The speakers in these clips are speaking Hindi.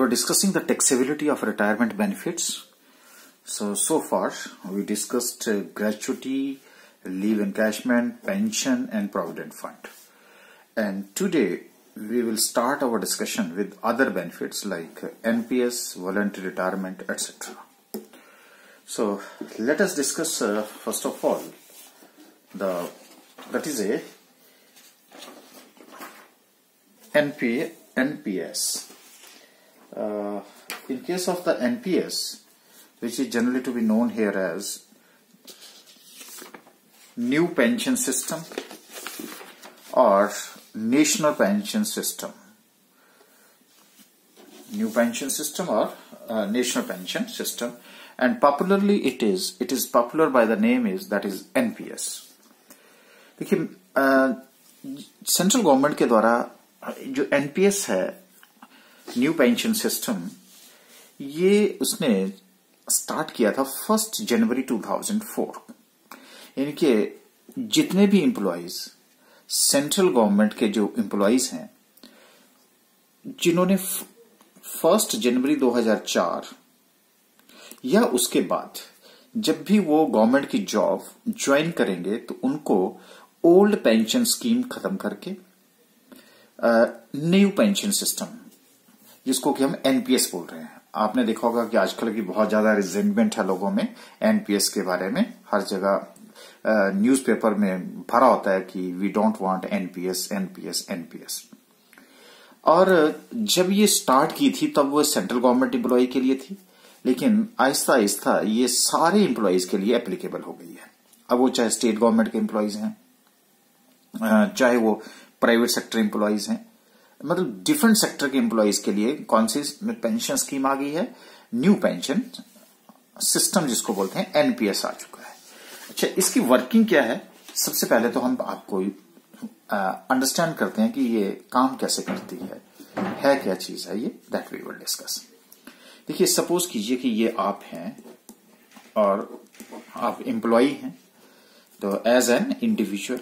were discussing the taxability of retirement benefits. So far we discussed gratuity, leave encashment, pension and provident fund. And today we will start our discussion with other benefits like NPS, voluntary retirement, etc. So let us discuss first of all that is a NPS. In case of the NPS, which is generally to be known here as New Pension System or National Pension System. New Pension System or National Pension System, and popularly it is popular by the name is NPS. देखिए सेंट्रल गवर्नमेंट के द्वारा जो एनपीएस है, न्यू पेंशन सिस्टम, ये उसने स्टार्ट किया था 1 जनवरी 2004। यानी कि जितने भी एम्प्लॉइज सेंट्रल गवर्नमेंट के जो एम्प्लॉइज हैं जिन्होंने 1 जनवरी 2004 या उसके बाद जब भी वो गवर्नमेंट की जॉब ज्वाइन करेंगे तो उनको ओल्ड पेंशन स्कीम खत्म करके न्यू पेंशन सिस्टम, जिसको कि हम एनपीएस बोल रहे हैं। आपने देखा होगा कि आजकल की बहुत ज्यादा रिजेंटमेंट है लोगों में एनपीएस के बारे में। हर जगह न्यूज़पेपर में भरा होता है कि we don't want NPS NPS NPS. और जब ये स्टार्ट की थी तब वो सेंट्रल गवर्नमेंट एम्प्लॉय के लिए थी, लेकिन आहिस्ता आहिस्ता ये सारे एम्प्लॉयज के लिए एप्लीकेबल हो गई है। अब वो चाहे स्टेट गवर्नमेंट के एम्प्लॉयज हैं, चाहे वो प्राइवेट सेक्टर एम्प्लॉयज हैं, मतलब डिफरेंट सेक्टर के एम्प्लॉयज के लिए कौन सी पेंशन स्कीम आ गई है, न्यू पेंशन सिस्टम जिसको बोलते हैं एनपीएस आ चुका है। अच्छा, इसकी वर्किंग क्या है? सबसे पहले तो हम आपको अंडरस्टैंड करते हैं कि ये काम कैसे करती है क्या चीज है ये, दैट वी विल डिस्कस। देखिए, सपोज कीजिए कि ये आप हैं और आप एम्प्लॉय हैं, तो एज एन इंडिविजुअल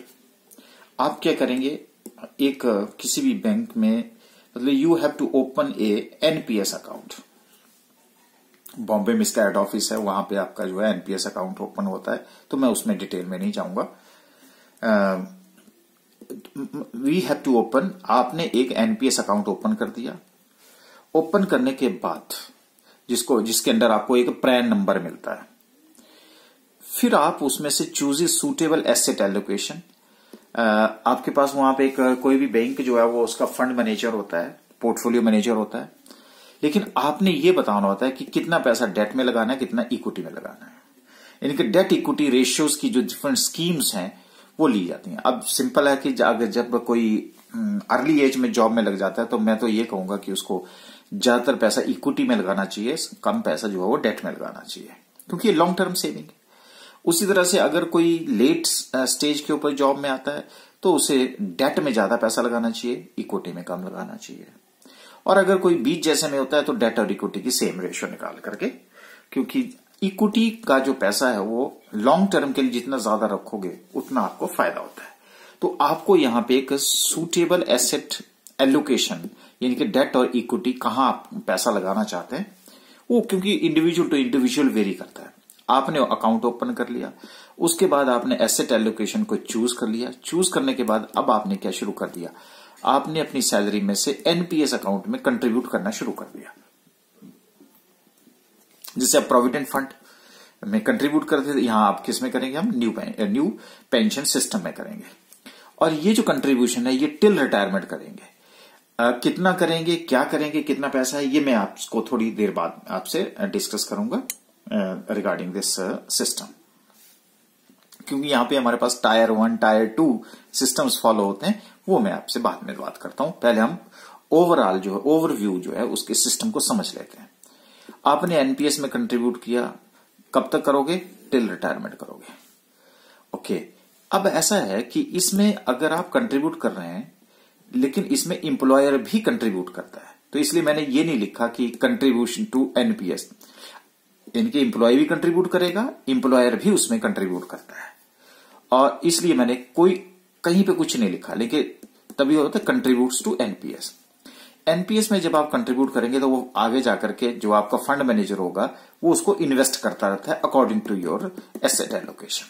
आप क्या करेंगे, एक किसी भी बैंक में, मतलब you have to open a NPS account. Bombay में इसका हेड ऑफिस है, वहां पे आपका जो है एनपीएस अकाउंट ओपन होता है, तो मैं उसमें डिटेल में नहीं जाऊंगा। वी हैव टू ओपन, आपने एक एनपीएस अकाउंट ओपन कर दिया। ओपन करने के बाद जिसके अंदर आपको एक प्रैन नंबर मिलता है, फिर आप उसमें से choose a suitable asset allocation. आपके पास वहां पे कोई भी बैंक जो है वो उसका फंड मैनेजर होता है, पोर्टफोलियो मैनेजर होता है, लेकिन आपने ये बताना होता है कि कितना पैसा डेट में लगाना है, कितना इक्विटी में लगाना है। यानी कि डेट इक्विटी रेशियोज की जो डिफरेंट स्कीम्स हैं वो ली जाती हैं। अब सिंपल है कि अगर जब कोई अर्ली एज में जॉब में लग जाता है तो मैं तो ये कहूंगा कि उसको ज्यादातर पैसा इक्विटी में लगाना चाहिए, कम पैसा जो है वो डेट में लगाना चाहिए, क्योंकि ये लॉन्ग टर्म सेविंग है। उसी तरह से अगर कोई लेट स्टेज के ऊपर जॉब में आता है तो उसे डेट में ज्यादा पैसा लगाना चाहिए, इक्विटी में कम लगाना चाहिए। और अगर कोई बीच जैसे में होता है तो डेट और इक्विटी की सेम रेशियो निकाल करके, क्योंकि इक्विटी का जो पैसा है वो लॉन्ग टर्म के लिए जितना ज्यादा रखोगे उतना आपको फायदा होता है। तो आपको यहां पे एक सूटेबल एसेट एलोकेशन, यानी कि डेट और इक्विटी कहां आप पैसा लगाना चाहते हैं वो, क्योंकि इंडिविजुअल टू इंडिविजुअल वेरी करता है। आपने अकाउंट ओपन कर लिया, उसके बाद आपने एसेट एलोकेशन को चूज कर लिया। चूज करने के बाद अब आपने क्या शुरू कर दिया, आपने अपनी सैलरी में से एनपीएस अकाउंट में कंट्रीब्यूट करना शुरू कर दिया। जिससे आप प्रोविडेंट फंड में कंट्रीब्यूट करते थे, यहां आप किस में करेंगे, हम न्यू पेंशन सिस्टम में करेंगे। और ये जो कंट्रीब्यूशन है ये टिल रिटायरमेंट करेंगे। कितना करेंगे, क्या करेंगे, कितना पैसा है, ये मैं आपको थोड़ी देर बाद आपसे डिस्कस करूंगा रिगार्डिंग दिस सिस्टम, क्योंकि यहां पे हमारे पास टायर 1 टायर 2 सिस्टम्स फॉलो होते हैं, वो मैं आपसे बाद में बात करता हूं। पहले हम ओवरऑल जो है ओवरव्यू जो है उसके सिस्टम को समझ लेते हैं। आपने एनपीएस में कंट्रीब्यूट किया, कब तक करोगे, टिल रिटायरमेंट करोगे। ओके, अब ऐसा है कि इसमें अगर आप कंट्रीब्यूट कर रहे हैं लेकिन इसमें एम्प्लॉयर भी कंट्रीब्यूट करता है, तो इसलिए मैंने ये नहीं लिखा कि कंट्रीब्यूशन टू एनपीएस, यानी कि एम्प्लॉय भी कंट्रीब्यूट करेगा, एम्प्लॉयर भी उसमें कंट्रीब्यूट करता है। और इसलिए मैंने कहीं पे कुछ नहीं लिखा, लेकिन तभी होता है कंट्रीब्यूट्स टू एनपीएस। एनपीएस में जब आप कंट्रीब्यूट करेंगे तो वो आगे जाकर के जो आपका फंड मैनेजर होगा वो उसको इन्वेस्ट करता रहता है according to your asset allocation,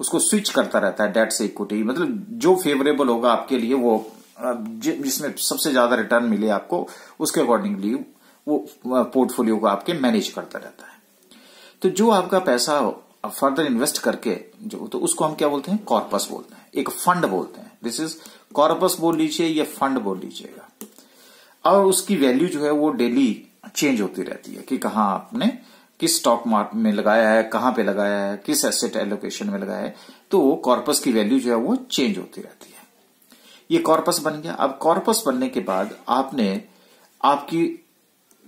उसको स्विच करता रहता है डेट से इक्विटी, मतलब जो फेवरेबल होगा आपके लिए, वो जिसमें सबसे ज्यादा रिटर्न मिले आपको, उसके अकॉर्डिंगली वो पोर्टफोलियो को आपके मैनेज करता रहता है। तो जो आपका पैसा फर्दर इन्वेस्ट करके जो, तो उसको हम क्या बोलते हैं, कॉर्पस बोलते हैं, एक फंड बोलते हैं। दिस इज कॉर्पस बोल लीजिए या फंड बोल लीजिएगा। और उसकी वैल्यू जो है वो डेली चेंज होती रहती है कि कहाँ आपने किस स्टॉक मार्केट में लगाया है, कहाँ पे लगाया है, किस एसेट एलोकेशन में लगाया है, तो वो कॉर्पस की वैल्यू जो है वो चेंज होती रहती है। ये कॉर्पस बन गया। अब कॉर्पस बनने के बाद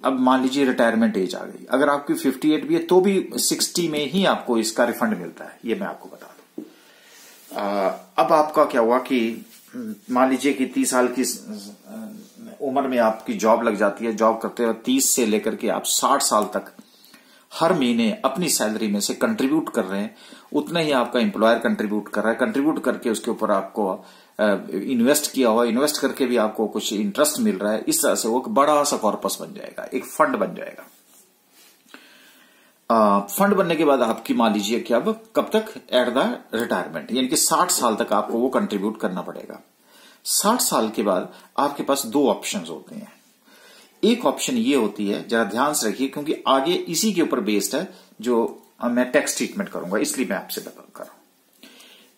अब मान लीजिए रिटायरमेंट एज आ गई, अगर आपकी 58 भी है तो भी 60 में ही आपको इसका रिफंड मिलता है, ये मैं आपको बता दूं। अब आपका क्या हुआ कि मान लीजिए कि 30 साल की उम्र में आपकी जॉब लग जाती है, जॉब करते हुए 30 से लेकर के आप 60 साल तक हर महीने अपनी सैलरी में से कंट्रीब्यूट कर रहे हैं, उतना ही आपका एम्प्लॉयर कंट्रीब्यूट कर रहा है, कंट्रीब्यूट करके उसके ऊपर आपको इन्वेस्ट किया हुआ, इन्वेस्ट करके भी आपको कुछ इंटरेस्ट मिल रहा है। इस तरह से वो एक बड़ा सा कॉर्पस बन जाएगा, एक फंड बन जाएगा। फंड बनने के बाद आपकी मान लीजिए कि अब कब तक, एट द रिटायरमेंट, यानी कि 60 साल तक आपको वो कंट्रीब्यूट करना पड़ेगा। 60 साल के बाद आपके पास दो ऑप्शंस होते हैं। एक ऑप्शन ये होती है, जरा ध्यान से रखिए क्योंकि आगे इसी के ऊपर बेस्ड है जो मैं टैक्स ट्रीटमेंट करूंगा, इसलिए मैं आपसे बता कर रहा हूं।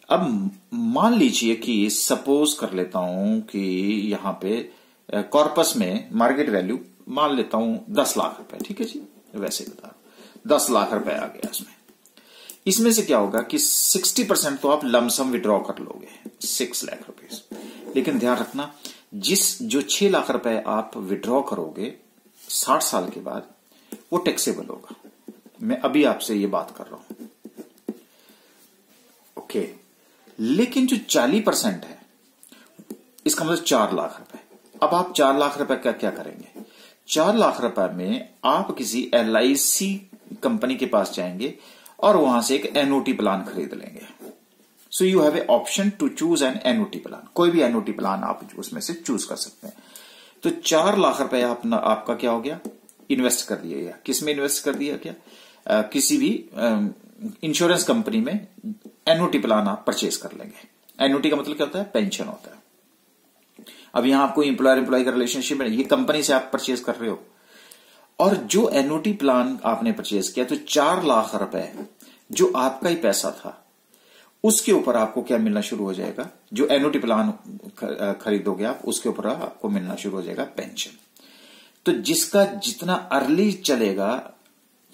अब मान लीजिए कि सपोज कर लेता हूं कि यहां पे कॉर्पस में मार्केट वैल्यू मान लेता हूं 10 लाख रुपए, ठीक है जी, वैसे बता 10 लाख रुपए आ गया इसमें से क्या होगा कि 60% तो आप लमसम विड्रॉ कर लोगे, 6 लाख रुपए। लेकिन ध्यान रखना, जो 6 लाख रुपए आप विड्रॉ करोगे 60 साल के बाद, वो टैक्सेबल होगा। मैं अभी आपसे ये बात कर रहा हूं, ओके। लेकिन जो 40% है, इसका मतलब 4 लाख रुपए। अब आप 4 लाख रुपए का क्या करेंगे? 4 लाख रुपए में आप किसी LIC कंपनी के पास जाएंगे और वहां से एक एनओटी प्लान खरीद लेंगे। So you have a option to choose an NOT plan, कोई भी एनओटी प्लान आप उसमें से चूज कर सकते हैं। तो 4 लाख रुपए आपका क्या हो गया, इन्वेस्ट कर दिया गया। किस में इन्वेस्ट कर दिया क्या? किसी भी इंश्योरेंस कंपनी में एनओटी प्लान आप परचेज कर लेंगे। एनओटी का मतलब क्या होता है? पेंशन होता है। अब यहां आपको एम्प्लॉयर का रिलेशनशिप है, ये कंपनी से आप परचेज कर रहे हो। और जो एनओटी प्लान आपने परचेज किया, तो 4 लाख रुपए जो आपका ही पैसा था, उसके ऊपर आपको क्या मिलना शुरू हो जाएगा? जो एनओटी प्लान खरीदोगे आप, उसके ऊपर आपको मिलना शुरू हो जाएगा पेंशन। तो जिसका जितना अर्ली चलेगा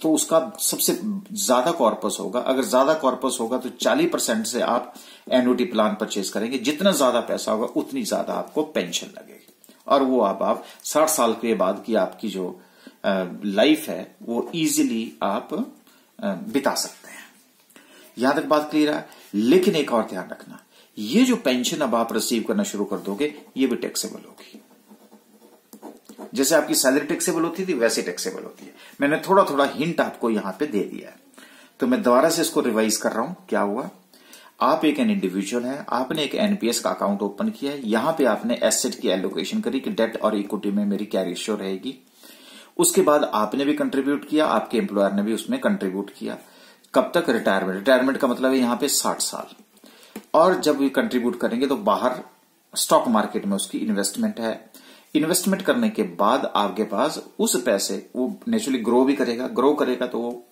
तो उसका सबसे ज्यादा कॉर्पस होगा। अगर ज्यादा कॉर्पस होगा तो 40% से आप एनओटी प्लान परचेज करेंगे। जितना ज्यादा पैसा होगा उतनी ज्यादा आपको पेंशन लगेगी, और वो आप 60 साल के बाद की आपकी जो लाइफ है वो इजीली आप बिता सकते हैं। यहां तक बात क्लियर है। लेकिन एक और ध्यान रखना, ये जो पेंशन अब आप रिसीव करना शुरू कर दोगे, ये भी टैक्सेबल होगी। जैसे आपकी सैलरी टैक्सेबल होती थी, वैसे टैक्सेबल होती है। मैंने थोड़ा थोड़ा हिंट आपको यहां पे दे दिया है, तो मैं दोबारा से इसको रिवाइज कर रहा हूं। क्या हुआ? आप एक इंडिविजुअल है, आपने एक एनपीएस का अकाउंट ओपन किया है। यहां पे आपने एसेट की एलोकेशन करी कि डेट और इक्विटी में मेरी क्या रेशियो रहेगी। उसके बाद आपने भी कंट्रीब्यूट किया, आपके एम्प्लॉयर ने भी उसमें कंट्रीब्यूट किया। कब तक? रिटायरमेंट का मतलब है यहां पे 60 साल। और जब ये कंट्रीब्यूट करेंगे तो बाहर स्टॉक मार्केट में उसकी इन्वेस्टमेंट है। इन्वेस्टमेंट करने के बाद आपके पास उस पैसे, वो नेचुरली ग्रो करेगा तो वो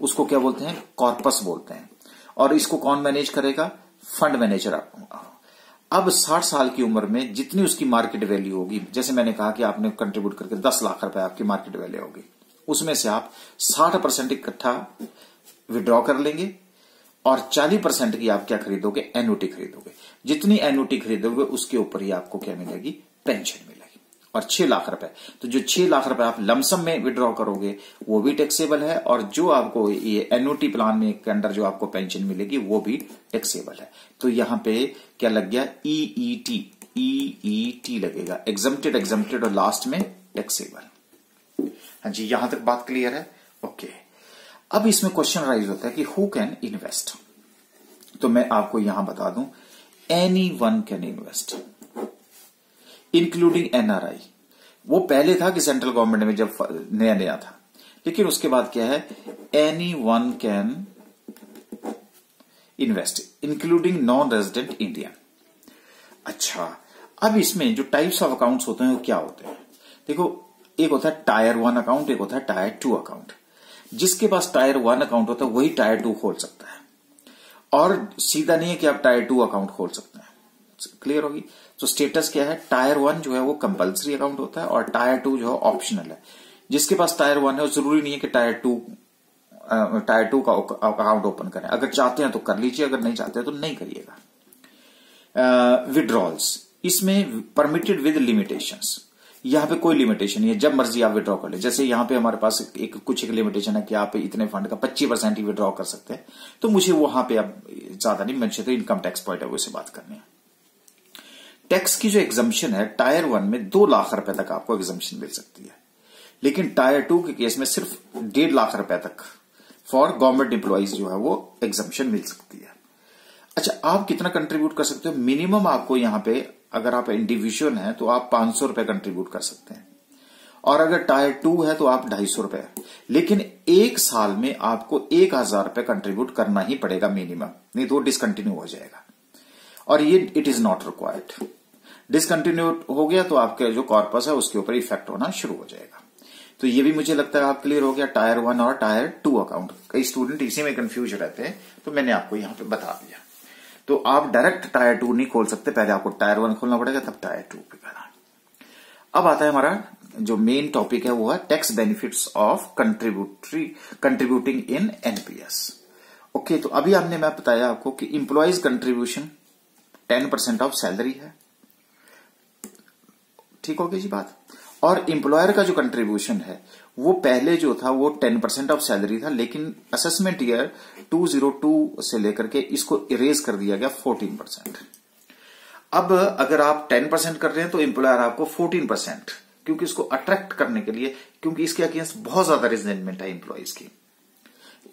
उसको क्या बोलते हैं? कॉर्पस बोलते हैं। और इसको कौन मैनेज करेगा? Fund manager. अब 60 साल की उम्र में जितनी उसकी मार्केट वैल्यू होगी, जैसे मैंने कहा कि आपने कंट्रीब्यूट करके 10 लाख रुपए आपकी मार्केट वैल्यू होगी, उसमें से आप 60% इकट्ठा विड्रॉ कर लेंगे और 40% की आप क्या खरीदोगे? एनओटी खरीदोगे। जितनी एनओटी खरीदोगे उसके ऊपर ही आपको क्या मिलेगी? पेंशन मिलेगी। और 6 लाख रुपए, तो जो 6 लाख रुपए आप लमसम में विड्रॉ करोगे वो भी टैक्सेबल है, और जो आपको ये एनओटी प्लान में के अंदर जो आपको पेंशन मिलेगी वो भी टैक्सेबल है। तो यहां पे क्या लग गया? ईईटी लगेगा, एग्जम्प्टेड और लास्ट में टैक्सेबल। हाँ जी, यहां तक बात क्लियर है? ओके। अब इसमें क्वेश्चन राइज होता है कि हु कैन इन्वेस्ट। तो मैं आपको यहां बता दूं, any one can invest including NRI. वो पहले था कि सेंट्रल गवर्नमेंट में जब नया नया था, लेकिन उसके बाद क्या है, any one can invest including non resident Indian. अच्छा, अब इसमें जो टाइप्स ऑफ अकाउंट्स होते हैं वो क्या होते हैं? देखो, एक होता है टायर 1 अकाउंट, एक होता है टायर 2 अकाउंट। जिसके पास टायर 1 अकाउंट होता है वही टायर 2 खोल सकता है, और सीधा नहीं है कि आप टायर 2 अकाउंट खोल सकते हैं। क्लियर होगी? तो स्टेटस क्या है, टायर 1 जो है वो कंपलसरी अकाउंट होता है और टायर 2 जो है ऑप्शनल है। जिसके पास टायर 1 है वो जरूरी नहीं है कि टायर 2 का अकाउंट ओपन करें। अगर चाहते हैं तो कर लीजिए, अगर नहीं चाहते हैं तो नहीं करिएगा। विड्रॉल्स, इसमें परमिटेड विद लिमिटेशंस। यहां पे कोई लिमिटेशन नहीं है, जब मर्जी आप विड्रॉ कर ले। जैसे यहां पे हमारे पास कुछ एक लिमिटेशन है कि आप इतने फंड का 25% ही विड्रॉ कर सकते हैं, तो मुझे वहां पे अब ज्यादा नहीं, मुझे तो income tax point of view से बात करनी है। टैक्स की जो एग्जम्पशन है, टायर 1 में 2 लाख रुपए तक आपको एग्जम्पशन मिल सकती है, लेकिन टायर 2 के केस में सिर्फ 1.5 लाख रुपए तक फॉर गवर्नमेंट एम्प्लॉइज जो है वो एग्जम्पशन मिल सकती है। अच्छा, आप कितना कंट्रीब्यूट कर सकते हो? मिनिमम आपको यहां पे, अगर आप इंडिविजुअल हैं तो आप 500 रुपए कंट्रीब्यूट कर सकते हैं, और अगर टायर 2 है तो आप 250 रुपए। लेकिन एक साल में आपको 1000 रुपए कंट्रीब्यूट करना ही पड़ेगा मिनिमम, नहीं तो डिसकंटिन्यू हो जाएगा, और ये it is not required. Discontinue हो गया तो आपके जो कॉर्पस है उसके ऊपर इफेक्ट होना शुरू हो जाएगा। तो ये भी मुझे लगता है आप क्लियर हो गया, टायर 1 और टायर 2 अकाउंट। कई स्टूडेंट इसी में कंफ्यूज रहते हैं, तो मैंने आपको यहां पे बता दिया। तो आप डायरेक्ट टायर 2 नहीं खोल सकते, पहले आपको टायर 1 खोलना पड़ेगा, तब टायर 2 पे करना। अब आता है हमारा जो मेन टॉपिक है, वो है tax benefits of contributing in NPS. Okay, तो अभी हमने मैं बताया आपको कि इंप्लॉइज कंट्रीब्यूशन 10% ऑफ सैलरी है, ठीक हो गई जी बात। और एम्प्लॉयर का जो कंट्रीब्यूशन है वो पहले जो था वो 10% ऑफ सैलरी था, लेकिन असेसमेंट ईयर 2002 से लेकर के इसको इरेज कर दिया गया 14%। अब अगर आप 10% कर रहे हैं तो एम्प्लॉयर आपको 14%, क्योंकि इसको अट्रैक्ट करने के लिए, क्योंकि इसके अगेंस्ट बहुत ज्यादा रिजेंटमेंट है एम्प्लॉइज की,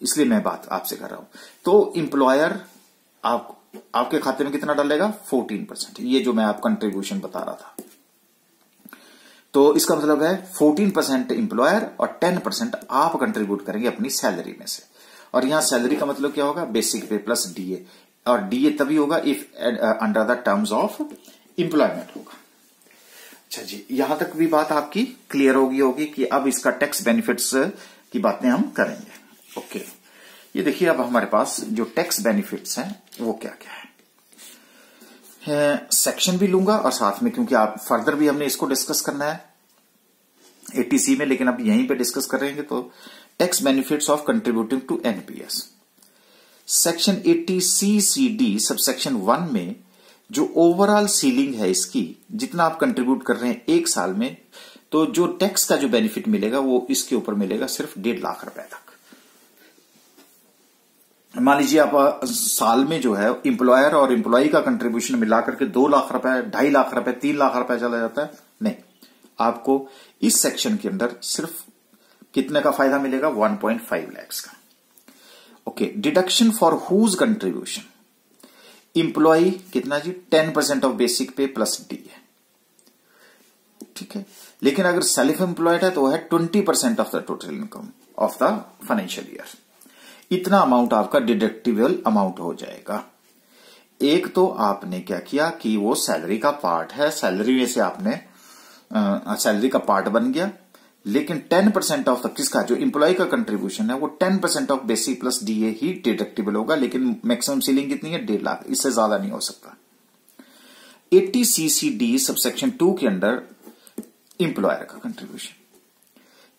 इसलिए मैं बात आपसे कर रहा हूं। तो एम्प्लॉयर आपके खाते में कितना डालेगा? 14%। ये जो मैं आप कंट्रीब्यूशन बता रहा था, तो इसका मतलब है 14% एम्प्लॉयर और 10% आप कंट्रीब्यूट करेंगे अपनी सैलरी में से। और यहां सैलरी का मतलब क्या होगा? बेसिक पे प्लस डीए, और डीए तभी होगा if under the terms of employment होगा। अच्छा जी, यहां तक भी बात आपकी क्लियर होगी कि अब इसका टैक्स बेनिफिट्स की बातें हम करेंगे। ओके, ये देखिए, अब हमारे पास जो टैक्स बेनिफिट्स हैं वो क्या क्या है। सेक्शन भी लूंगा और साथ में, क्योंकि आप फर्दर भी हमने इसको डिस्कस करना है 80C में, लेकिन अब यहीं पे डिस्कस करेंगे। तो tax benefits of contributing to NPS, section 80C/CD subsection 1 में जो ओवरऑल सीलिंग है इसकी, जितना आप कंट्रीब्यूट कर रहे हैं एक साल में, तो जो टैक्स का जो बेनिफिट मिलेगा वो इसके ऊपर मिलेगा सिर्फ 1.5 लाख रुपए तक। मान लीजिए आप साल में जो है एम्प्लॉयर और एम्प्लॉय का कंट्रीब्यूशन मिलाकर के 2 लाख रुपए, 2.5 लाख रुपए, 3 लाख रुपए चला जाता है। नहीं, आपको इस सेक्शन के अंदर सिर्फ कितने का फायदा मिलेगा? 1.5 लाख का। Okay, deduction for whose contribution, employee कितना जी? 10% of basic pay plus D है, ठीक है। लेकिन अगर सेल्फ एम्प्लॉयड है तो है 20% of the total income of the financial year. इतना अमाउंट आपका डिडक्टिबल अमाउंट हो जाएगा। एक तो आपने क्या किया कि वो सैलरी का पार्ट है, सैलरी में से आपने सैलरी का पार्ट बन गया, लेकिन 10% ऑफ द किसका, जो एम्प्लॉय का कंट्रीब्यूशन है वो 10% of basic plus DA he deductible होगा, लेकिन मैक्सिमम सीलिंग कितनी है? 1.5 लाख, इससे ज्यादा नहीं हो सकता। 80CCD सबसेक्शन 2 के अंडर एम्प्लॉयर का कंट्रीब्यूशन,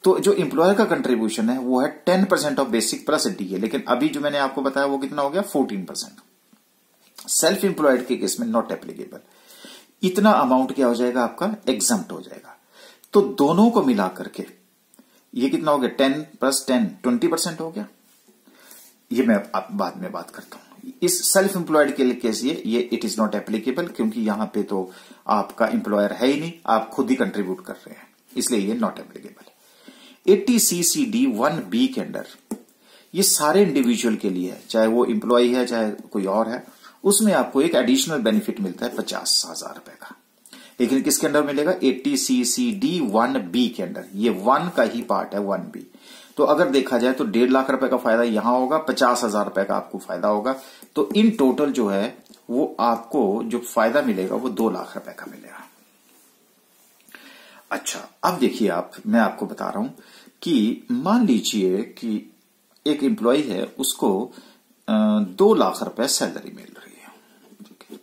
तो जो एम्प्लॉयर का कंट्रीब्यूशन है वो है 10% ऑफ बेसिक प्लस डीए, लेकिन अभी जो मैंने आपको बताया वो कितना हो गया? 14%। सेल्फ एम्प्लॉयड के केस में नॉट एप्लीकेबल। इतना अमाउंट क्या हो जाएगा आपका? एग्जम्प्ट हो जाएगा। तो दोनों को मिला करके ये कितना हो गया? 10 + 10 20% हो गया। ये मैं बाद में बात करता हूं। इस सेल्फ एम्प्लॉयड के केस ये इट इज नॉट एप्लीकेबल, क्योंकि यहां पे तो आपका एम्प्लॉयर है ही नहीं, आप खुद ही कंट्रीब्यूट कर रहे हैं, इसलिए ये नॉट एप्लीकेबल। 80CCD 1B के अंडर ये सारे इंडिविजुअल के लिए है, चाहे वो एम्प्लॉय है चाहे कोई और है, उसमें आपको एक एडिशनल बेनिफिट मिलता है 50,000 रुपए का। लेकिन किसके अंडर मिलेगा? 80CCD1B के अंडर। ये 1 का ही पार्ट है, 1B। तो अगर देखा जाए तो 1.5 लाख रुपए का फायदा यहां होगा, 50,000 रुपए का आपको फायदा होगा। तो इन टोटल जो है वो आपको जो फायदा मिलेगा वो 2 लाख रुपए का मिलेगा। अच्छा, अब देखिए आप, मैं आपको बता रहा हूं कि मान लीजिए कि एक एम्प्लॉय है, उसको 2 लाख रुपए सैलरी मिल रही है।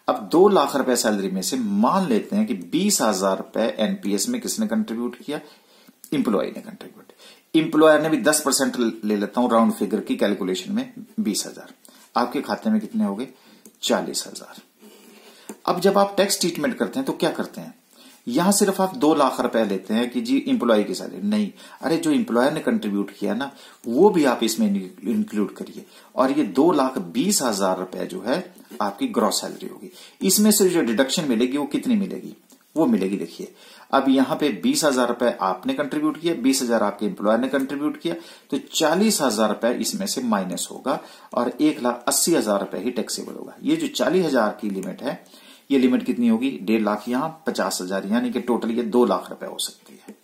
अब 2 लाख रुपए सैलरी में से मान लेते हैं कि 20,000 रुपए एनपीएस में किसने कंट्रीब्यूट किया? एम्प्लॉय ने कंट्रीब्यूट। एम्प्लॉयर ने भी 10% ले लेता हूं राउंड फिगर की कैलकुलेशन में, 20,000। आपके खाते में कितने हो गए? 40,000। अब जब आप टैक्स ट्रीटमेंट करते हैं तो क्या करते हैं? यहां सिर्फ आप 2 लाख रुपए लेते हैं कि जी एम्प्लॉय की सैलरी नहीं, अरे जो एम्प्लॉयर ने कंट्रीब्यूट किया ना वो भी आप इसमें इंक्लूड करिए, और ये 2,20,000 रुपए जो है आपकी ग्रॉस सैलरी होगी। इसमें से जो डिडक्शन मिलेगी वो कितनी मिलेगी? वो मिलेगी, देखिए अब यहां पे 20,000 रुपए आपने कंट्रीब्यूट किया, 20,000 आपके एम्प्लॉयर ने कंट्रीब्यूट किया, तो 40,000 रुपए इसमें से माइनस होगा और 1,80,000 रुपए ही टैक्सेबल होगा। ये जो 40,000 की लिमिट है, ये लिमिट कितनी होगी? 1.5 लाख यहां, 50,000 यानी कि टोटल ये 2 लाख रुपए हो सकती है।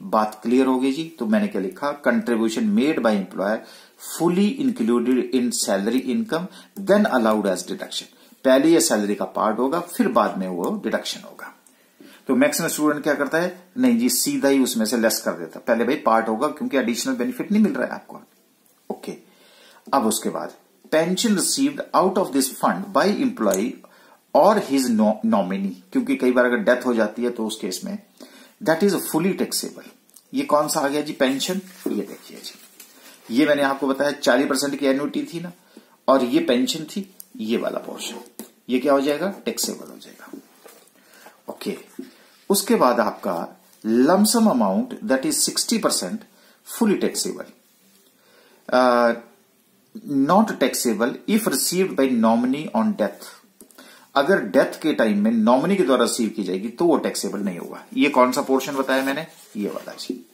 बात क्लियर हो गई जी? तो मैंने क्या लिखा? Contribution made by employer fully included in salary income then allowed as deduction. पहले ये सैलरी का पार्ट होगा, फिर बाद में वो डिडक्शन होगा। तो मैक्सिमम स्टूडेंट क्या करता है? नहीं जी, सीधा ही उसमें से लेस कर देता। पहले भाई पार्ट होगा क्योंकि एडिशनल बेनिफिट नहीं मिल रहा है आपको। ओके, अब उसके बाद pension received out of this fund by employee और हिज नॉमिनी, क्योंकि कई बार अगर डेथ हो जाती है तो उस केस में दैट इज फुली टैक्सेबल। ये कौन सा आ गया जी? पेंशन। ये देखिए जी, ये मैंने आपको बताया 40% की एन्युटी थी ना, और ये पेंशन थी, ये वाला पोर्शन, ये क्या हो जाएगा? टैक्सेबल हो जाएगा। ओके, उसके बाद आपका lump sum amount that is 60% fully taxable, not taxable if received by nominee on death. अगर डेथ के टाइम में नॉमिनी के द्वारा रिसीव की जाएगी तो वो टैक्सेबल नहीं होगा। ये कौन सा पोर्शन बताया मैंने? ये वाला जी।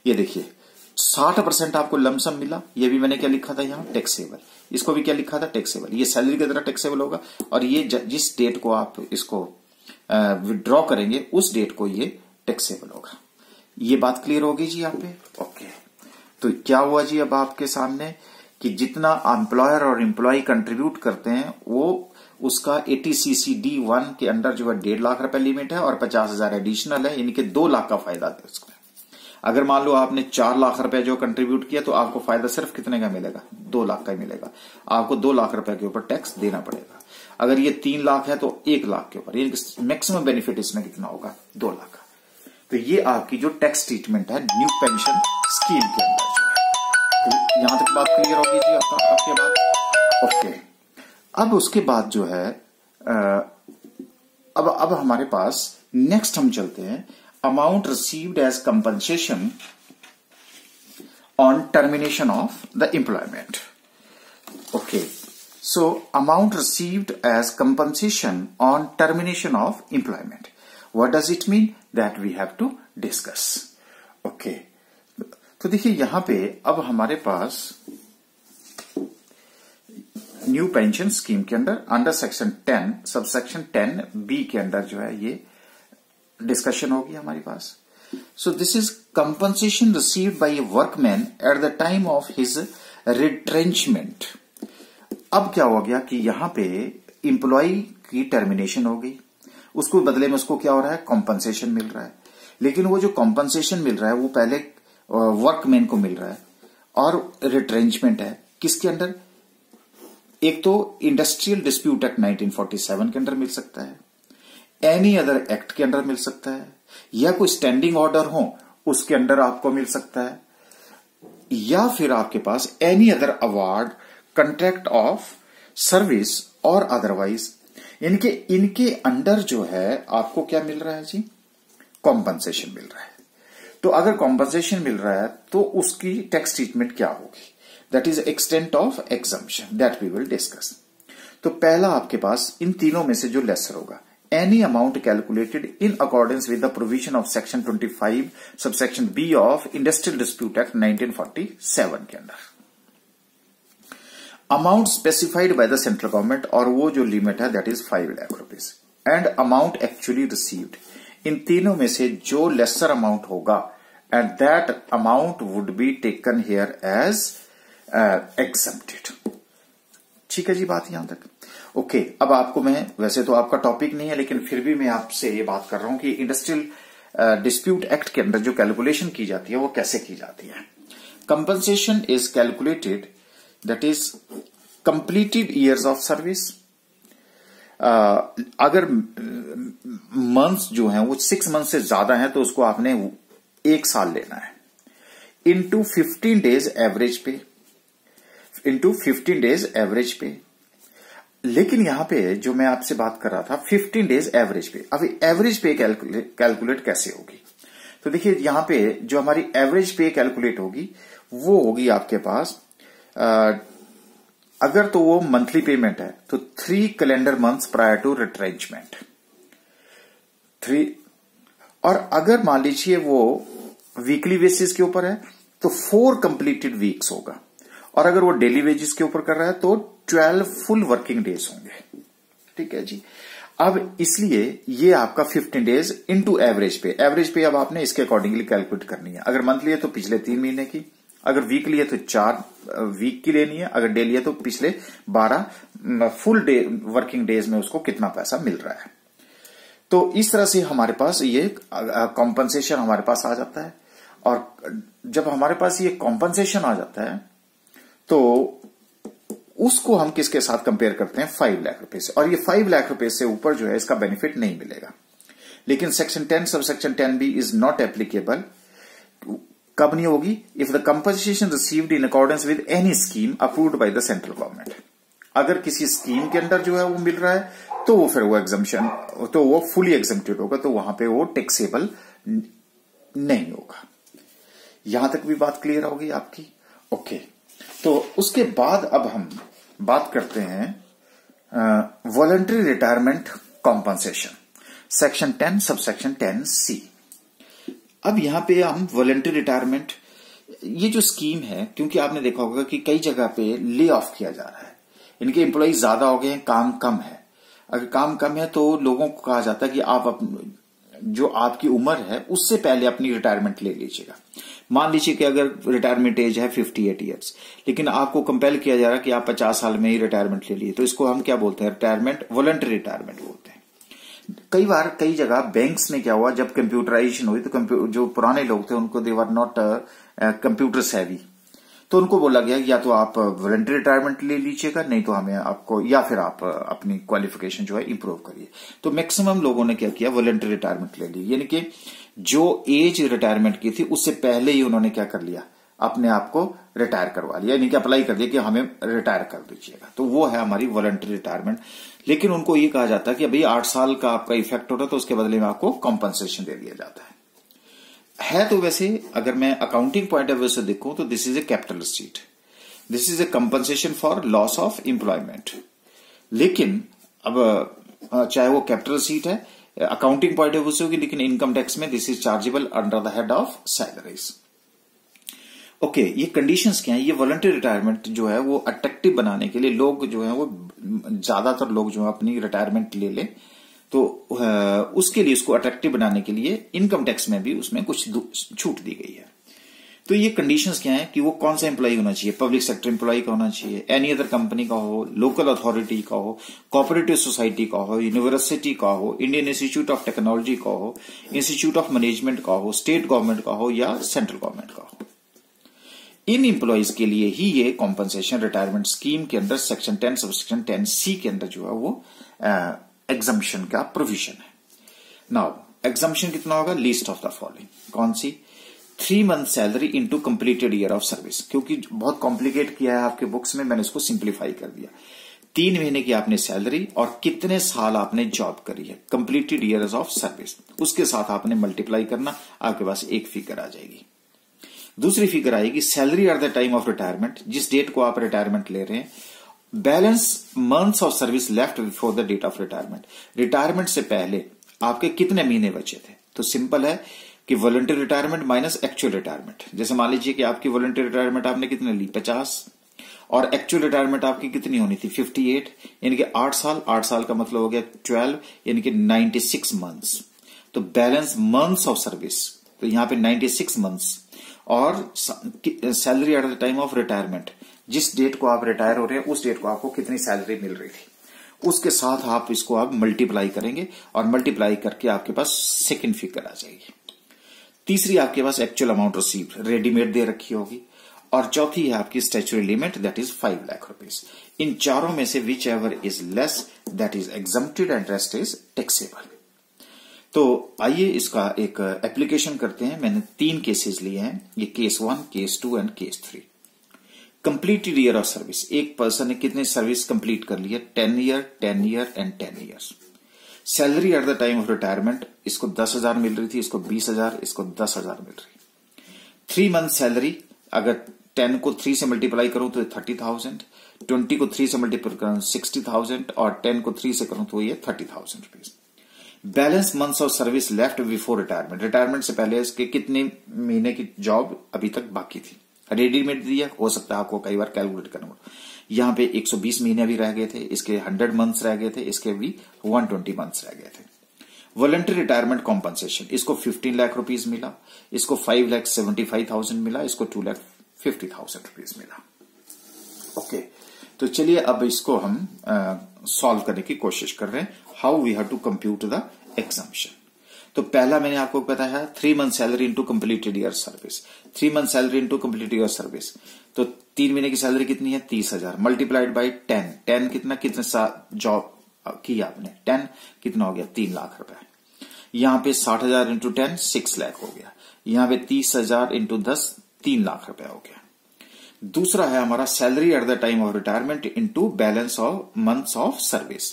ये देखिए 60% आपको लमसम मिला, ये भी मैंने क्या लिखा था यहां? टैक्सेबल। इसको भी क्या लिखा था? टैक्सेबल। ये सैलरी की तरह टैक्सेबल होगा, और ये जिस डेट को आप इसको विड्रॉ करेंगे उस डेट को ये टैक्सेबल होगा। ये बात क्लियर होगी जी यहाँ पे? ओके, तो क्या हुआ जी अब आपके सामने कि जितना एम्प्लॉयर और एम्प्लॉय कंट्रीब्यूट करते हैं वो उसका 80CCD1 के अंडर जो है 1.5 लाख रुपए लिमिट है और 50,000 एडिशनल है, यानी कि 2 लाख का फायदा है उसको। अगर मान लो आपने 4 लाख रुपए जो कंट्रीब्यूट किया तो आपको फायदा सिर्फ कितने का मिलेगा? 2 लाख का मिलेगा। आपको 2 लाख रुपए के ऊपर टैक्स देना पड़ेगा। अगर ये 3 लाख है तो 1 लाख के ऊपर, यानी मैक्सिमम बेनिफिट इसमें कितना होगा? 2 लाख का। तो ये आपकी जो टैक्स ट्रीटमेंट है न्यू पेंशन स्कीम के अंदर जो है। तो यहां तक बात क्लियर होगी जी आपके बाद? ओके, अब उसके बाद जो है अब हमारे पास नेक्स्ट हम चलते हैं amount received as compensation on termination of the employment. Okay, so amount received as compensation on termination of employment. What does it mean? That we have to discuss. Okay, तो देखिए यहां पे अब हमारे पास न्यू पेंशन स्कीम के अंदर अंडर सेक्शन 10 सबसेक्शन 10B के अंदर जो है ये डिस्कशन होगी हमारे पास। So this is compensation received by a workman at the time of his retrenchment. अब क्या हो गया कि यहां पे इंप्लॉय की टर्मिनेशन हो गई, उसको बदले में उसको क्या हो रहा है? कॉम्पनसेशन मिल रहा है। लेकिन वो जो कॉम्पनसेशन मिल रहा है वो पहले वर्कमैन को मिल रहा है, और रिट्रेंचमेंट है किसके अंडर? एक तो इंडस्ट्रियल डिस्प्यूट एक्ट 1947 के अंडर मिल सकता है, एनी अदर एक्ट के अंडर मिल सकता है, या कोई स्टैंडिंग ऑर्डर हो उसके अंडर आपको मिल सकता है, या फिर आपके पास any other award, contract of service और अदरवाइज, यानी कि इनके अंडर जो है आपको क्या मिल रहा है जी? कॉम्पनसेशन मिल रहा है। तो अगर कॉम्पनसेशन मिल रहा है तो उसकी टैक्स ट्रीटमेंट क्या होगी? That is extent of exemption, that we will discuss. तो पहला आपके पास इन तीनों में से जो लेसर होगा, any amount calculated in accordance with the provision of section 25 subsection B of industrial dispute act 1947 के अंदर, amount specified by the central government, और वो जो लिमिट है that is 5 lakh rupees. And amount actually received, इन तीनों में से जो लेसर अमाउंट होगा and that amount would be taken here as exempted. ठीक है जी, बात यहां तक ओके। अब आपको मैं, वैसे तो आपका टॉपिक नहीं है लेकिन फिर भी मैं आपसे ये बात कर रहा हूं कि इंडस्ट्रियल डिस्प्यूट एक्ट के अंदर जो कैलकुलेशन की जाती है वो कैसे की जाती है। Compensation is calculated, that is completed years of service. अगर मंथ्स जो हैं वो 6 मंथ से ज्यादा हैं तो उसको आपने 1 साल लेना है, इंटू 15 डेज एवरेज पे, इंटू 15 डेज एवरेज पे। लेकिन यहां पे जो मैं आपसे बात कर रहा था 15 डेज एवरेज पे, अब एवरेज पे कैलकुलेट कैसे होगी? तो देखिए यहां पे जो हमारी एवरेज पे कैलकुलेट होगी वो होगी आपके पास, अगर तो वो मंथली पेमेंट है तो 3 calendar months prior to retrenchment 3, और अगर मान लीजिए वो वीकली बेसिस के ऊपर है तो 4 कंप्लीटेड वीक्स होगा, और अगर वो डेली वेजेस के ऊपर कर रहा है तो 12 फुल वर्किंग डेज होंगे। ठीक है जी। अब इसलिए ये आपका 15 डेज इंटू एवरेज पे, एवरेज पे अब आपने इसके अकॉर्डिंगली कैलकुलेट करनी है। अगर मंथली है तो पिछले 3 महीने की, अगर वीकली है तो 4 वीक की लेनी है, अगर डेली है तो पिछले 12 फुल डे वर्किंग डेज में उसको कितना पैसा मिल रहा है। तो इस तरह से हमारे पास ये कॉम्पनसेशन हमारे पास आ जाता है, और जब हमारे पास ये कॉम्पनसेशन आ जाता है तो उसको हम किसके साथ कंपेयर करते हैं? 5 लाख रुपए से, और ये 5 लाख रुपए से ऊपर जो है इसका बेनिफिट नहीं मिलेगा। लेकिन section 10 sub section 10B is not applicable. कब नहीं होगी? If the compensation received in accordance with any scheme approved by the central government. अगर किसी स्कीम के अंदर जो है वो मिल रहा है तो वो फिर वो एग्जम्पशन, तो वो फुली एग्जम्प्टेड होगा, तो वहां पे वो टैक्सेबल नहीं होगा। यहां तक भी बात क्लियर होगी आपकी? ओके। तो उसके बाद अब हम बात करते हैं voluntary retirement compensation, section 10 sub section 10C। अब यहां पे हम वॉलंटरी रिटायरमेंट, ये जो स्कीम है, क्योंकि आपने देखा होगा कि कई जगह पे ले ऑफ किया जा रहा है, इनके एम्प्लॉय ज्यादा हो गए हैं, काम कम है। अगर काम कम है तो लोगों को कहा जाता है कि आप जो आपकी उम्र है उससे पहले अपनी रिटायरमेंट ले लीजिएगा। मान लीजिए कि अगर रिटायरमेंट एज है 58 ईयर्स, लेकिन आपको कंपेल किया जा रहा है कि आप 50 साल में ही रिटायरमेंट ले लिए, तो इसको हम क्या बोलते हैं? रिटायरमेंट, वॉलंटरी रिटायरमेंट बोलते हैं। कई बार कई जगह बैंक्स में क्या हुआ, जब कंप्यूटराइजेशन हुई तो जो पुराने लोग थे उनको दे वर नॉट कंप्यूटर सेवी, तो उनको बोला गया या तो आप वॉलंटरी रिटायरमेंट ले लीजिएगा, नहीं तो हमें आपको, या फिर आप अपनी क्वालिफिकेशन जो है इंप्रूव करिए। तो मैक्सिमम लोगों ने क्या किया? वॉलंटरी रिटायरमेंट ले ली, यानी कि जो एज रिटायरमेंट की थी उससे पहले ही उन्होंने क्या कर लिया? अपने आप को रिटायर करवा लिया, यानी कि अप्लाई कर दिया कि हमें रिटायर कर दीजिएगा। तो वो है हमारी वॉलंटरी रिटायरमेंट। लेकिन उनको ये कहा जाता है कि अभी 8 साल का आपका इफेक्ट हो रहा है तो उसके बदले में आपको कॉम्पनसेशन दे दिया जाता है। तो वैसे अगर मैं अकाउंटिंग पॉइंट ऑफ व्यू से देखूं तो this is a capital receipt, this is a compensation for loss of employment. लेकिन अब चाहे वो कैपिटल रिसीट है, अकाउंटिंग पॉइंट ऑफ व्यू से होगी, लेकिन इनकम टैक्स में this is chargeable under the head of salaries. Okay, ये कंडीशंस क्या है? ये वॉलंटरी रिटायरमेंट जो है वो अट्रैक्टिव बनाने के लिए लोग जो है वो, ज्यादातर लोग जो है अपनी रिटायरमेंट ले ले, तो उसके लिए, उसको अट्रैक्टिव बनाने के लिए इनकम टैक्स में भी उसमें कुछ छूट दी गई है। तो ये कंडीशंस क्या है कि वो कौन सा एम्प्लॉय होना चाहिए? पब्लिक सेक्टर एम्प्लॉय का होना चाहिए, एनी अदर कंपनी का हो, लोकल अथॉरिटी का हो, कोऑपरेटिव सोसाइटी का हो, यूनिवर्सिटी का हो, इंडियन इंस्टीट्यूट ऑफ टेक्नोलॉजी का हो, इंस्टीट्यूट ऑफ मैनेजमेंट का हो, स्टेट गवर्नमेंट का हो या सेंट्रल गवर्नमेंट का हो। इन एम्प्लॉयज के लिए ही ये कॉम्पनसेशन रिटायरमेंट स्कीम के अंदर सेक्शन 10 सब सेक्शन 10C के अंदर जो है वो एग्जम्पशन का प्रोविजन है। नाउ एग्जम्पशन कितना होगा? Least of the following. कौन सी? 3 month salary into completed year of service. क्योंकि बहुत कॉम्प्लिकेट किया है आपके बुक्स में, मैंने इसको सिंप्लीफाई कर दिया। 3 महीने की आपने सैलरी और कितने साल आपने जॉब करी है, कंप्लीटेड ईयर्स ऑफ सर्विस, उसके साथ आपने मल्टीप्लाई करना, आपके पास एक फिगर आ जाएगी। दूसरी फिगर आएगी salary at the time of retirement, जिस डेट को आप रिटायरमेंट ले रहे हैं, balance months of service left before the date of retirement. Retirement से पहले आपके कितने महीने बचे थे? तो सिंपल है कि voluntary retirement minus actual retirement. जैसे मान लीजिए कि आपकी वॉलंटरी रिटायरमेंट आपने कितने ली? 50, और एक्चुअल रिटायरमेंट आपकी कितनी होनी थी 58, यानी कि 8 साल, 8 साल का मतलब हो गया 12, यानी कि 96 मंथ्स। तो बैलेंस मंथ्स ऑफ सर्विस, तो यहां पे 96 मंथ्स और salary at the time of retirement, जिस डेट को आप रिटायर हो रहे हैं उस डेट को आपको कितनी सैलरी मिल रही थी, उसके साथ आप इसको आप मल्टीप्लाई करेंगे और मल्टीप्लाई करके आपके पास सेकंड फिगर आ जाएगी। तीसरी आपके पास एक्चुअल अमाउंट रिसीव्ड रेडीमेड दे रखी होगी, और चौथी है आपकी statutory limit that is 5 lakh rupees. इन चारों में से whichever is less that is exempted and rest is taxable. तो आइए इसका एक एप्लीकेशन करते हैं। मैंने 3 केसेस लिए हैं, ये case 1, case 2 and case 3। Completed year of service, एक पर्सन ने कितने सर्विस कंप्लीट कर लिया, 10 year, 10 year and 10 years. Salary at the time of retirement, इसको 10,000 मिल रही थी, इसको 20,000, इसको 10,000 मिल रही। 3 मंथ सैलरी, अगर 10 को 3 से मल्टीप्लाई करूं तो 30,000, 20 को 3 से मल्टीप्लाई करूं 60,000 और 10 को 3 से करूं तो ये 30,000 rupees. Balance months of service left before retirement, retirement से पहले इसके कितने महीने की जॉब अभी तक बाकी थी। रेडीमेड दिया, हो सकता है आपको कई बार कैलकुलेट करना पड़ा। यहां पे 120 महीने भी रह गए थे, इसके 100 मंथ्स रह गए थे, इसके भी 120 मंथ्स रह गए थे। वॉलंटरी रिटायरमेंट कॉम्पनसेशन, इसको 15 लाख रुपीज मिला, इसको 5,75,000 मिला, इसको 2,50,000 रुपीज मिला। ओके, तो चलिए अब इसको हम सॉल्व करने की कोशिश कर रहे हैं। How we have to compute the exemption. तो पहला मैंने आपको बताया 3 month salary into completed year service. 3 month salary into completed year service, तो 3 महीने की सैलरी कितनी है 30,000 मल्टीप्लाइड बाई 10। 10 कितना, कितने जॉब की आपने, 10 कितना हो गया 3 लाख रुपए। यहां पे 60,000 इंटू 10 6 लाख हो गया। यहां पे 30,000 इंटू 10 3 लाख रुपए हो गया। दूसरा है हमारा salary at the time of retirement into balance of months of service.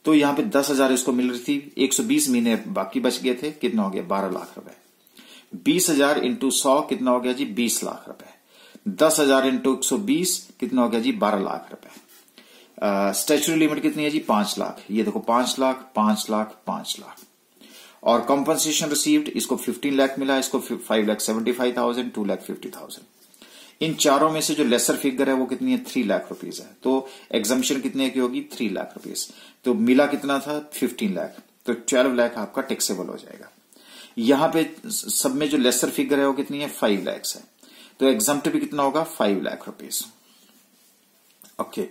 तो यहां पे 10,000 इसको मिल रही थी, 120 महीने बाकी बच गए थे, कितना हो गया 12 लाख रुपए। 20,000 इंटू 100 कितना हो गया जी 20 लाख रुपए। 10,000 इंटू 120 कितना हो गया जी 12 लाख रुपए। स्टैट्यूटरी लिमिट कितनी है जी 5 लाख। ये देखो 5 लाख 5 लाख 5 लाख। और कॉम्पनसेशन रिसीव्ड, इसको 15 लाख मिला, इसको 5,75,000, 2,50,000। इन चारों में से जो लेसर फिगर है वो कितनी है 3 लाख रुपीज है। तो एग्जम्पशन कितने की होगी 3 लाख रुपीज। तो मिला कितना था 15 लाख, तो 12 लाख आपका टैक्सेबल हो जाएगा। यहां पे सब में जो लेसर फिगर है वो कितनी है 5 लाख है, तो एग्जम्प्ट भी कितना होगा 5 लाख रुपीज। ओके,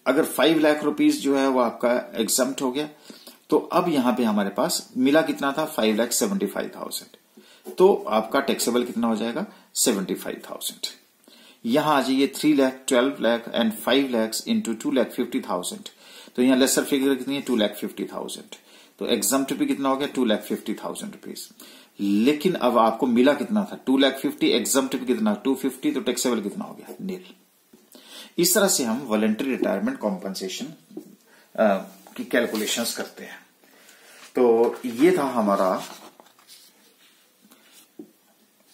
अगर 5 लाख रुपीज जो है वो आपका एग्जम्प्ट हो गया, तो अब यहां पे हमारे पास मिला कितना था 5,75,000, तो आपका टैक्सेबल कितना हो जाएगा 75,000। यहां आ जाइए 3 लाख 12 लाख एंड 5 लाख इंटू 2,50,000, तो यहां लेसर फिगर कितनी है 2,50,000, तो एग्जम्प्ट भी कितना हो गया 2,50,000 रुपीज। लेकिन अब आपको मिला कितना था 2,50,000, एग्जम्प्ट भी कितना 250, तो टैक्सेबल कितना हो गया नील। इस तरह से हम वॉलंटरी रिटायरमेंट कॉम्पनसेशन की कैलकुलेशंस करते हैं। तो ये था हमारा,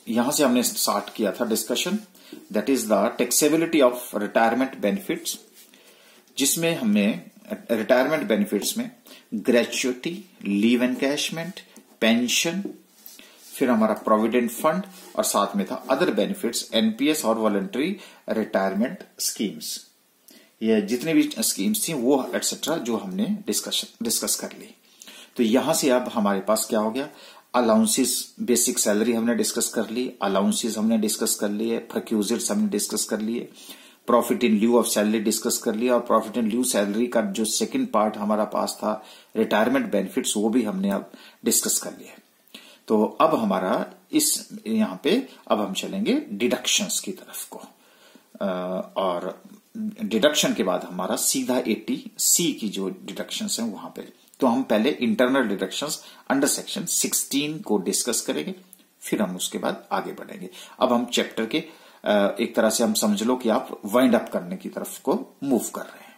यहां से हमने स्टार्ट किया था discussion, that is the taxability of retirement benefits, जिसमें हमने रिटायरमेंट बेनिफिट्स में ग्रेच्युटी, लीव एनकैशमेंट, पेंशन, फिर हमारा प्रोविडेंट फंड और साथ में था अदर बेनिफिट्स, एनपीएस और वॉलंटरी रिटायरमेंट स्कीम्स। ये जितने भी स्कीम्स थी वो एटसेट्रा जो हमने डिस्कस कर ली। तो यहां से अब हमारे पास क्या हो गया, अलाउंसेस, बेसिक सैलरी हमने डिस्कस कर ली, अलाउंसेस हमने डिस्कस कर लिए, परक्यूजिट्स हमने डिस्कस कर लिए, profit in lieu of salary discuss कर लिया, और प्रॉफिट इन ल्यू सैलरी का जो सेकंड पार्ट हमारा पास था रिटायरमेंट बेनिफिट्स, वो भी हमने अब डिस्कस कर लिया। तो अब हमारा इस यहां पे अब हम चलेंगे डिडक्शंस की तरफ को, और डिडक्शन के बाद हमारा सीधा 80C की जो डिडक्शंस हैं वहां पे। तो हम पहले इंटरनल डिडक्शंस अंडर सेक्शन 16 को डिस्कस करेंगे, फिर हम उसके बाद आगे बढ़ेंगे। अब हम चैप्टर के एक तरह से हम समझ लो कि आप वाइंड अप करने की तरफ को मूव कर रहे हैं।